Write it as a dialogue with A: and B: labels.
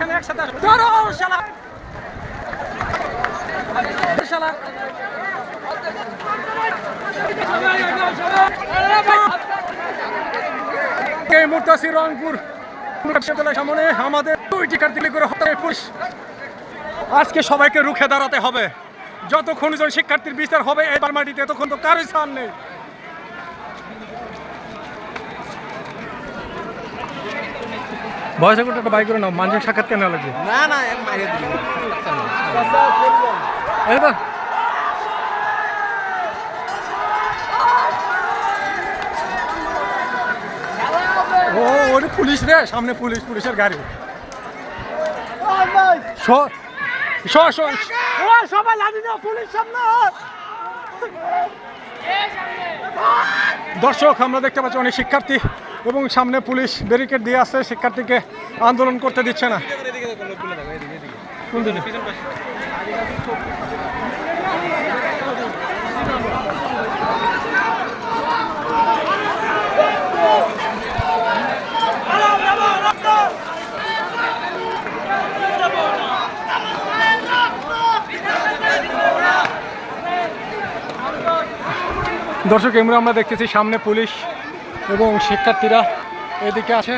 A: এখানে একসাথে আসো। ধরো শালা শালা এই মুহূর্তে আছি রংপুর বিশ্ববিদ্যালয়ের সামনে। আমাদের 2টি কার্যকরী করে হত্যার পুলিশ। আজকে সবাইকে রুখে দাঁড়াতে হবে। যতক্ষণ জন শিক্ষার্থীর বিচার হবে এই মাটিতে ততক্ষণ তো কারোই ছাড় নেই। বয়সে একটা বাইক করে নাও, মানুষের সাক্ষাৎ কেন লাগবে?
B: না না এক মাইরে দিবি
A: এই তো ও ওরে পুলিশ রে, সামনে পুলিশ, পুলিশের গাড়ি। সবাই লাঠি দাও, পুলিশ সামনে। দর্শক, আমরা দেখতে পাচ্ছি অনেক শিক্ষার্থী এবং সামনে পুলিশ ব্যারিকেড দিয়ে আছে, শিক্ষার্থীকে আন্দোলন করতে দিচ্ছে না। কোন দিকে? দর্শক, আমরা দেখতেছি সামনে পুলিশ এবং শিক্ষার্থীরা এদিকে আছে।